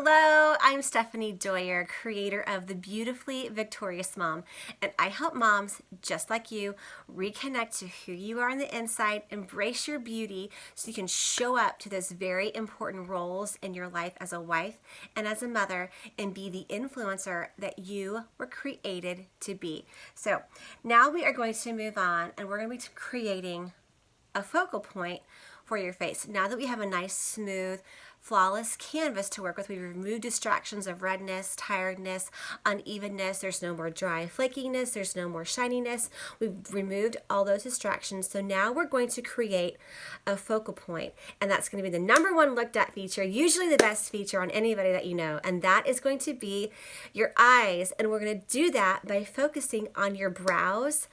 Hello, I'm Stephanie Doyer, creator of The Beautifully Victorious Mom, and I help moms just like you reconnect to who you are on the inside, embrace your beauty so you can show up to those very important roles in your life as a wife and as a mother and be the influencer that you were created to be. So now we are going to move on and we're going to be creating a focal point for your face. Now that we have a nice, smooth, flawless canvas to work with, we've removed distractions of redness, tiredness, unevenness. There's no more dry flakiness. There's no more shininess. We've removed all those distractions. So now we're going to create a focal point, and that's going to be the number one looked at feature, usually the best feature on anybody that you know, and that is going to be your eyes. And we're going to do that by focusing on your brows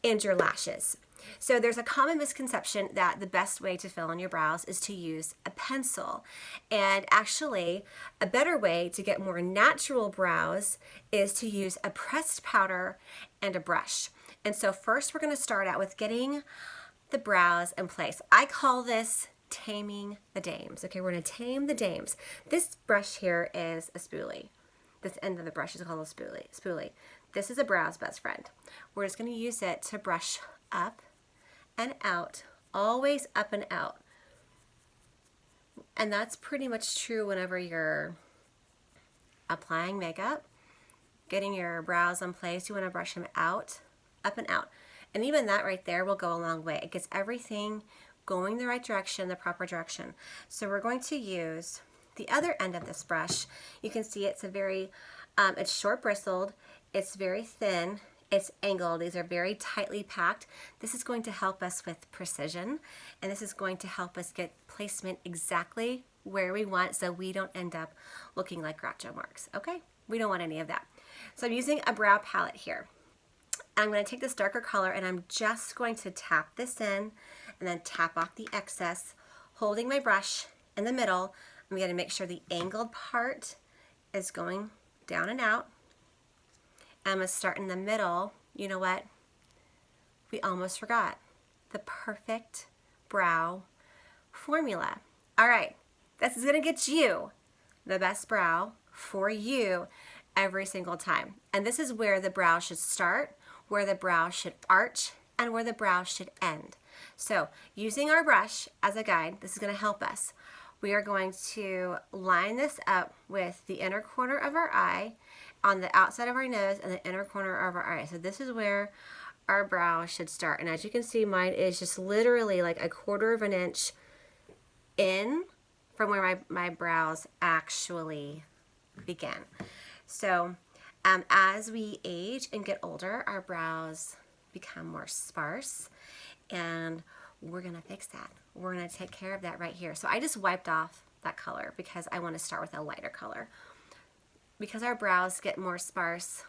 and your lashes. So there's a common misconception that the best way to fill in your brows is to use a pencil. And actually, a better way to get more natural brows is to use a pressed powder and a brush. And so first we're going to start out with getting the brows in place. I call this taming the dames. Okay, we're going to tame the dames. This brush here is a spoolie. This end of the brush is called a spoolie. This is a brow's best friend. We're just going to use it to brush up and out, always up and out. And that's pretty much true whenever you're applying makeup, getting your brows in place. You want to brush them out, up and out. And even that right there will go a long way. It gets everything going the right direction, the proper direction. So we're going to use the other end of this brush. You can see it's it's short bristled, it's very thin, it's angled. These are very tightly packed. This is going to help us with precision, and this is going to help us get placement exactly where we want so we don't end up looking like Groucho Marx, okay? We don't want any of that. So I'm using a brow palette here. I'm going to take this darker color and I'm just going to tap this in and then tap off the excess, holding my brush in the middle. I'm going to make sure the angled part is going down and out. I'm going to start in the middle. You know what? We almost forgot the perfect brow formula. All right, this is going to get you the best brow for you every single time. And this is where the brow should start, where the brow should arch, and where the brow should end. So using our brush as a guide, this is going to help us. We are going to line this up with the inner corner of our eye, on the outside of our nose, and the inner corner of our eye. So this is where our brow should start. And as you can see, mine is just literally like 1/4 of an inch in from where my brows actually begin. So as we age and get older, our brows become more sparse, and we're going to fix that. We're going to take care of that right here. So I just wiped off that color because I want to start with a lighter color. Because our brows get more sparse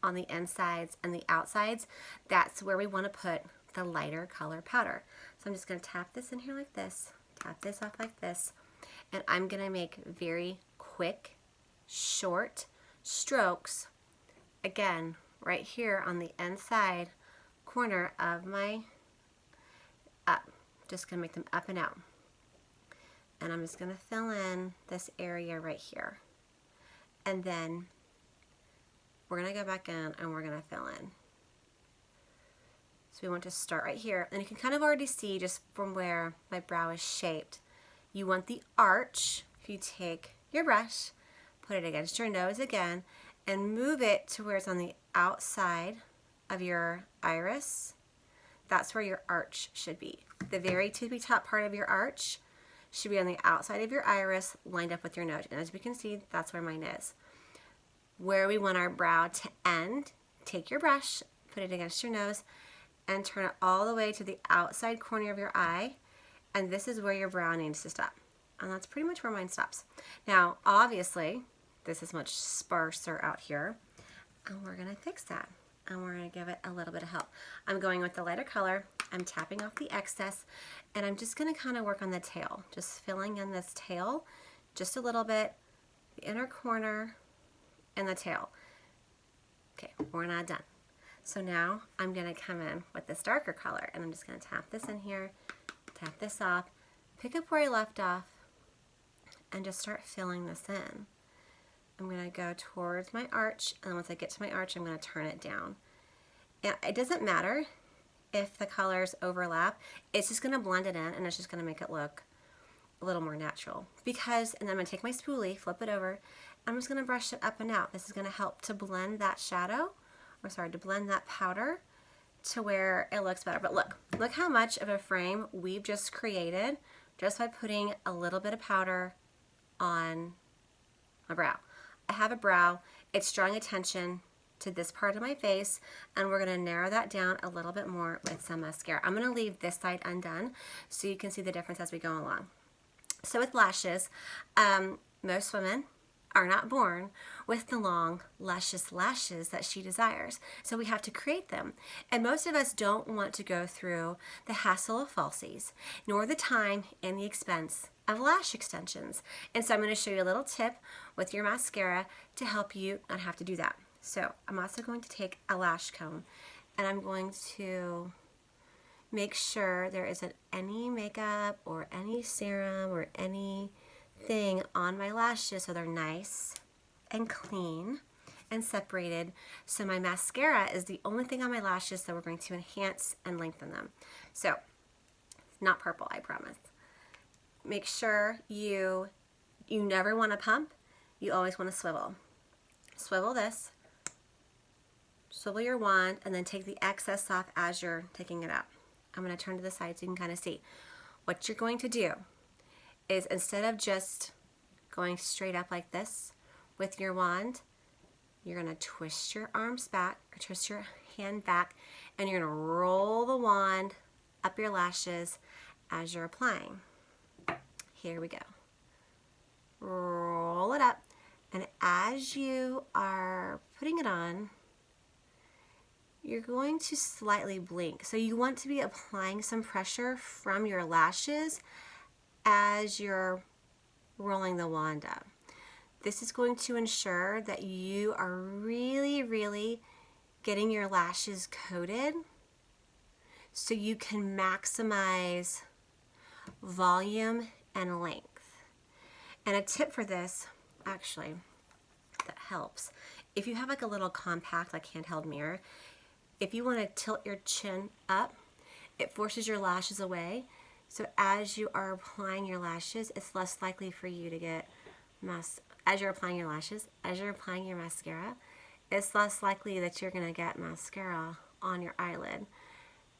on the insides and the outsides, that's where we want to put the lighter color powder. So I'm just going to tap this in here like this, tap this off like this, and I'm going to make very quick, short strokes, again, right here on the inside corner of my up. Just going to make them up and out. And I'm just going to fill in this area right here. And then we're going to go back in and we're going to fill in. So we want to start right here. And you can kind of already see just from where my brow is shaped. You want the arch. If you take your brush, put it against your nose again, and move it to where it's on the outside of your iris. That's where your arch should be. The very tippy top part of your arch should be on the outside of your iris, lined up with your nose. And as we can see, that's where mine is. Where we want our brow to end, take your brush, put it against your nose, and turn it all the way to the outside corner of your eye. And this is where your brow needs to stop. And that's pretty much where mine stops. Now, obviously, this is much sparser out here. And we're going to fix that. And we're going to give it a little bit of help. I'm going with the lighter color. I'm tapping off the excess, and I'm just going to kind of work on the tail, just filling in this tail just a little bit, the inner corner and the tail. Okay, we're not done. So now I'm going to come in with this darker color, and I'm just going to tap this in here, tap this off, pick up where I left off, and just start filling this in. I'm going to go towards my arch, and once I get to my arch, I'm going to turn it down. And it doesn't matter if the colors overlap. It's just going to blend it in, and it's just going to make it look a little more natural. Because, and then I'm going to take my spoolie, flip it over, I'm just going to brush it up and out. This is going to help to blend that shadow, or sorry, to blend that powder to where it looks better. But look how much of a frame we've just created just by putting a little bit of powder on my brow. I have a brow, it's drawing attention to this part of my face, and we're going to narrow that down a little bit more with some mascara. I'm going to leave this side undone so you can see the difference as we go along. So with lashes, most women are not born with the long, luscious lashes that she desires. So we have to create them. And most of us don't want to go through the hassle of falsies, nor the time and the expense of lash extensions. And so I'm going to show you a little tip with your mascara to help you not have to do that. So I'm also going to take a lash comb, and I'm going to make sure there isn't any makeup or any serum or anything on my lashes, so they're nice and clean and separated. So my mascara is the only thing on my lashes that we're going to enhance and lengthen them. So not purple, I promise. Make sure you never want to pump. You always want to swivel. Swivel this, swivel your wand, and then take the excess off as you're taking it out. I'm going to turn to the side so you can kind of see. What you're going to do is, instead of just going straight up like this with your wand, you're going to twist your arms back, or twist your hand back, and you're going to roll the wand up your lashes as you're applying. Here we go. Roll it up, and as you are putting it on, you're going to slightly blink. So you want to be applying some pressure from your lashes as you're rolling the wand up. This is going to ensure that you are really, really getting your lashes coated so you can maximize volume and length. And a tip for this, actually, that helps, if you have like a little compact, like handheld mirror, if you want to tilt your chin up, it forces your lashes away. So as you are applying your lashes, it's less likely for you to get as you're applying your lashes, as you're applying your mascara, it's less likely that you're going to get mascara on your eyelid.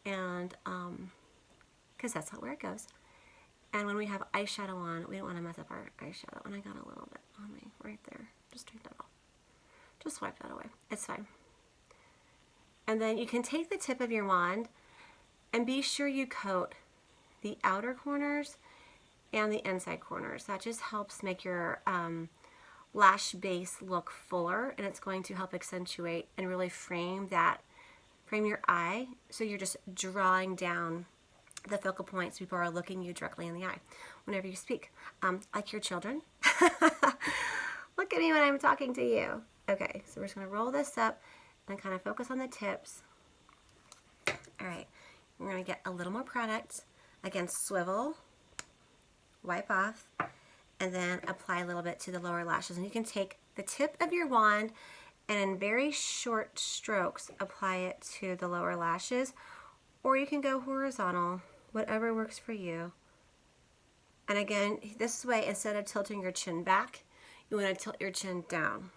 And because that's not where it goes. And when we have eyeshadow on, we don't want to mess up our eyeshadow. And I got a little bit on me right there. Just take that off. Just wipe that away. It's fine. And then you can take the tip of your wand and be sure you coat the outer corners and the inside corners. That just helps make your lash base look fuller, and it's going to help accentuate and really frame your eye, so you're just drawing down the focal points. People are looking you directly in the eye whenever you speak, like your children. Look at me when I'm talking to you. Okay, so we're just going to roll this up and kind of focus on the tips. All right, we're going to get a little more product. Again, swivel, wipe off, and then apply a little bit to the lower lashes. And you can take the tip of your wand and in very short strokes apply it to the lower lashes, or you can go horizontal, whatever works for you. And again, this way, instead of tilting your chin back, you want to tilt your chin down.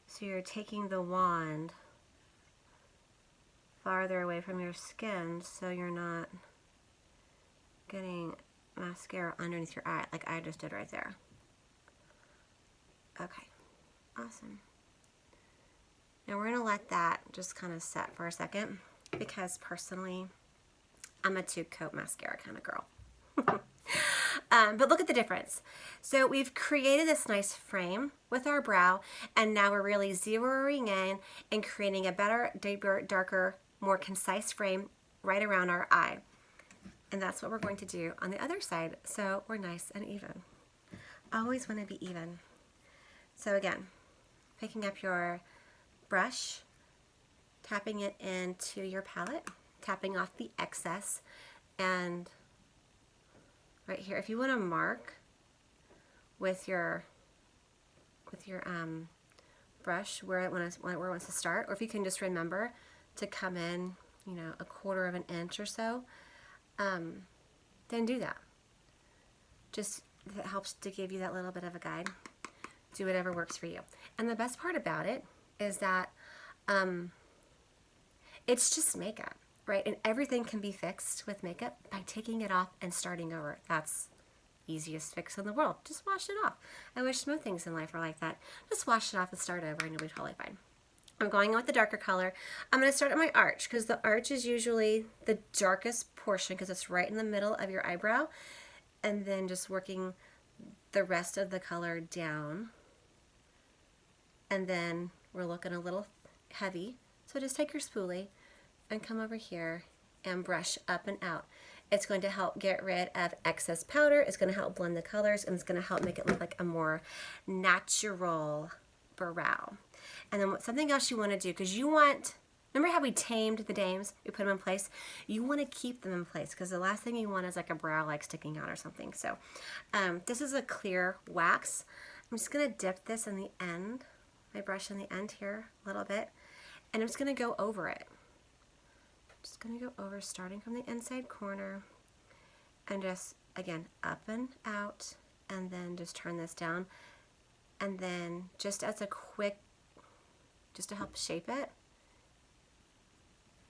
So you're taking the wand farther away from your skin so you're not getting mascara underneath your eye like I just did right there. Okay, awesome. Now we're going to let that just kind of set for a second, because personally, I'm a two-coat mascara kind of girl. But look at the difference. So we've created this nice frame with our brow, and now we're really zeroing in and creating a better, deeper, darker, more concise frame right around our eye. And that's what we're going to do on the other side, so we're nice and even. Always want to be even. So again, picking up your brush, tapping it into your palette, tapping off the excess, and right here, if you want to mark with your brush where it wants to start, or if you can just remember to come in, you know, 1/4 of an inch or so, then do that. Just, if it helps to give you that little bit of a guide, do whatever works for you. And the best part about it is that it's just makeup, right? And everything can be fixed with makeup by taking it off and starting over. That's easiest fix in the world. Just wash it off. I wish smooth things in life were like that. Just wash it off and start over and you'll be totally fine. I'm going in with the darker color. I'm going to start at my arch because the arch is usually the darkest portion because it's right in the middle of your eyebrow, and then just working the rest of the color down. And then we're looking a little heavy, so just take your spoolie and come over here and brush up and out. It's going to help get rid of excess powder. It's going to help blend the colors, and it's going to help make it look like a more natural brow. And then something else you want to do, because you want, remember how we tamed the dames? We put them in place. You want to keep them in place because the last thing you want is like a brow like sticking out or something. So this is a clear wax. I'm just going to dip this in the end, my brush in the end here a little bit, and I'm just going to go over it. Just going to go over, starting from the inside corner, and just, again, up and out, and then just turn this down, and then just as a quick, just to help shape it,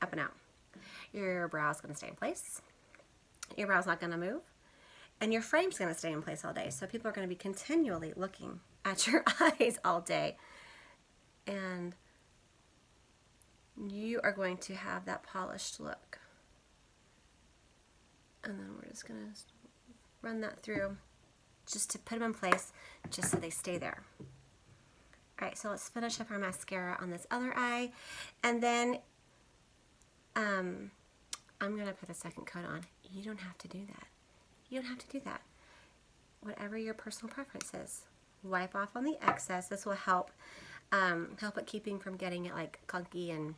up and out. Your brow's going to stay in place. Your brow's not going to move, and your frame's going to stay in place all day, so people are going to be continually looking at your eyes all day, and you are going to have that polished look. And then we're just going to run that through just to put them in place, just so they stay there. All right, so let's finish up our mascara on this other eye. And then I'm going to put a second coat on. You don't have to do that. You don't have to do that. Whatever your personal preference is. Wipe off on the excess. This will help it keeping from getting it like clunky and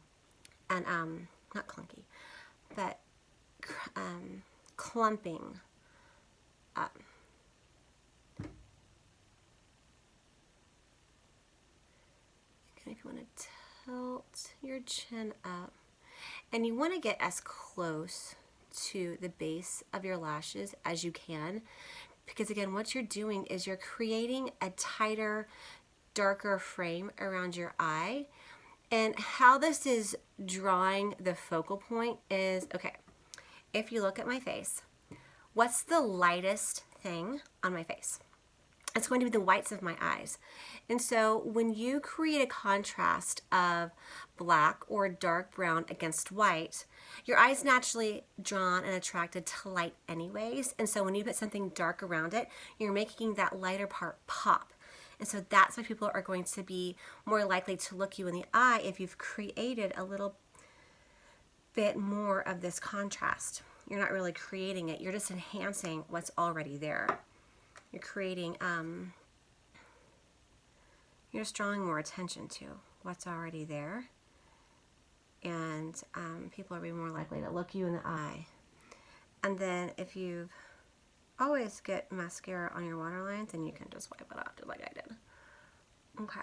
not clunky, but clumping up. And if you want to tilt your chin up, and you want to get as close to the base of your lashes as you can, because again, what you're doing is you're creating a tighter, darker frame around your eye. And how this is drawing the focal point is, okay, if you look at my face, what's the lightest thing on my face? It's going to be the whites of my eyes. And so when you create a contrast of black or dark brown against white, your eye's naturally drawn and attracted to light anyways. And so when you put something dark around it, you're making that lighter part pop. And so that's why people are going to be more likely to look you in the eye if you've created a little bit more of this contrast. You're not really creating it, you're just enhancing what's already there. You're creating, you're just drawing more attention to what's already there. And people are being more likely to look you in the eye. And then if you've always get mascara on your waterline, then you can just wipe it out just like I did. Okay.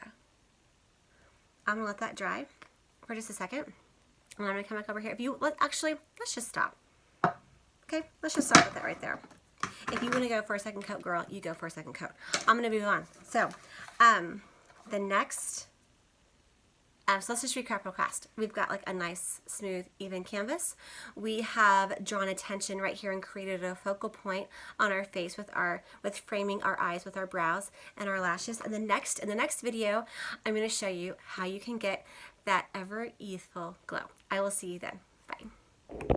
I'm gonna let that dry for just a second. And I'm gonna come back over here. If you actually, let's just stop. Okay, let's just stop with that right there. If you want to go for a second coat, girl, you go for a second coat. I'm gonna move on. So, the next. So let's just recap real fast. We've got like a nice, smooth, even canvas. We have drawn attention right here and created a focal point on our face with framing our eyes with our brows and our lashes. And in the next video, I'm going to show you how you can get that ever youthful glow. I will see you then. Bye.